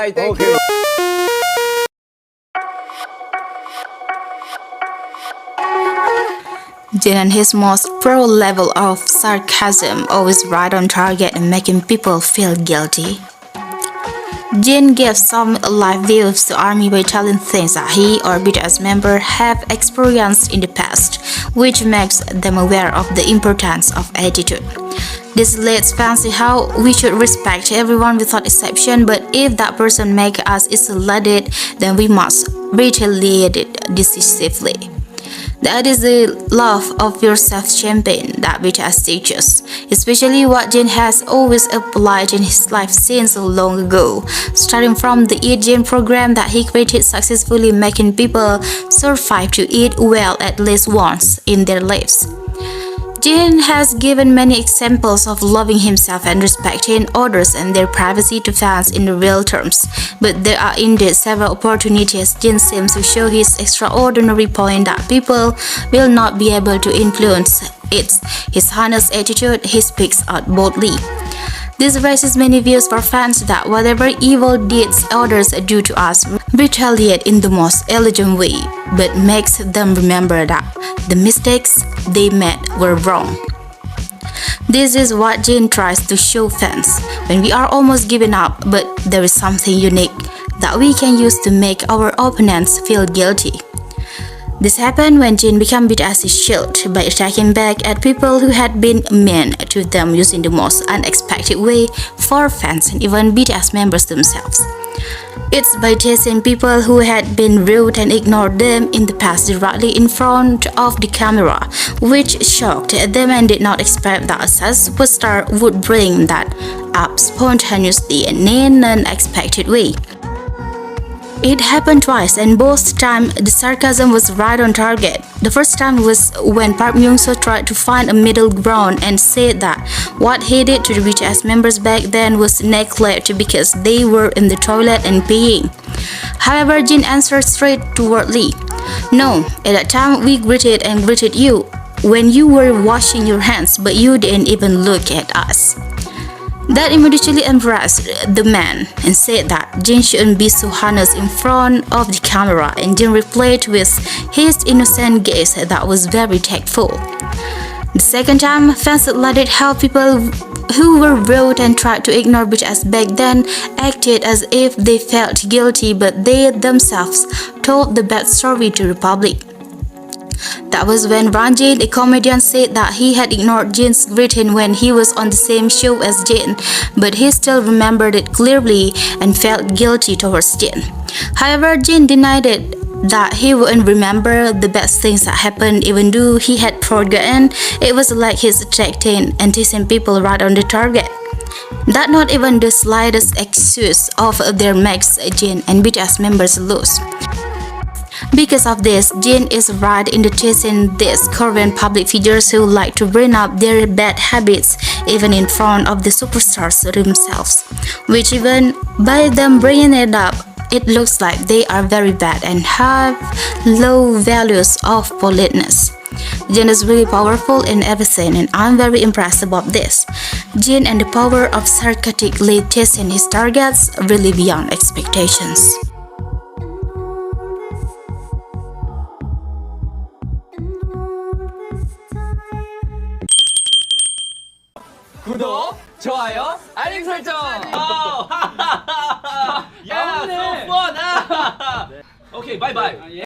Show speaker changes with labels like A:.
A: Alright, thank you.
B: Jjwan and his most pro level of sarcasm, always right on target and making people feel guilty. Jjwan gave some live views to ARMY by telling things that he or BTS members have experienced in the past, which makes them aware of the importance of attitude. This lets fans see how we should respect everyone without exception, but if that person makes us isolated, then we must retaliate it decisively. That is the love of yourself campaign that BTS teaches, especially what Jjwan has always applied in his life since so long ago, starting from the Eat Jjwan program that he created successfully, making people survive to eat well at least once in their lives. Jjwan has given many examples of loving himself and respecting others and their privacy to fans in real terms, but there are indeed several opportunities Jjwan seems to show his extraordinary point that people will not be able to influence. It's his honest attitude he speaks out boldly. This raises many views for fans that whatever evil deeds others do to us, retaliate in the most elegant way, but makes them remember that the mistakes they made were wrong. This is what Jjwan tries to show fans when we are almost giving up, but there is something unique that we can use to make our opponents feel guilty. This happened when Jjwan became BTS's shield by attacking back at people who had been mean to them using the most unexpected way for fans and even BTS members themselves. It's by chasing people who had been rude and ignored them in the past directly in front of the camera, which shocked them and did not expect that such superstar would bring that up spontaneously and in an unexpected way. It happened twice, and both times the sarcasm was right on target. The first time was when Park Myung-soo tried to find a middle ground and said that what he did to the BTS members back then was neglect because they were in the toilet and peeing. However, Jjwan answered straightforwardly, "No, at that time we greeted you when you were washing your hands, but you didn't even look at us." That immediately embarrassed the man and said that Jjwan shouldn't be so honest in front of the camera, and Jjwan replied with his innocent gaze that was very tactful. The second time, fans highlighted how people who were rude and tried to ignore BTS back then acted as if they felt guilty, but they themselves told the bad story to the public. That was when Ranjit, a comedian, said that he had ignored Jjwan's greeting when he was on the same show as Jjwan, but he still remembered it clearly and felt guilty towards Jjwan. However, Jjwan denied it, that he wouldn't remember the bad things that happened even though he had forgotten. It was like his attacking and teasing people right on the target. That not even the slightest excuse of their makes Jjwan and BTS members lose. Because of this, Jjwan is right in the chasing these Korean public figures who like to bring up their bad habits even in front of the superstars themselves, which even by them bringing it up, it looks like they are very bad and have low values of politeness. Jjwan is really powerful in everything, and I'm very impressed about this. Jjwan and the power of sarcastically chasing his targets really beyond expectations.
C: 구독, 좋아요, 알림 설정. 야, so fun. Okay, bye bye.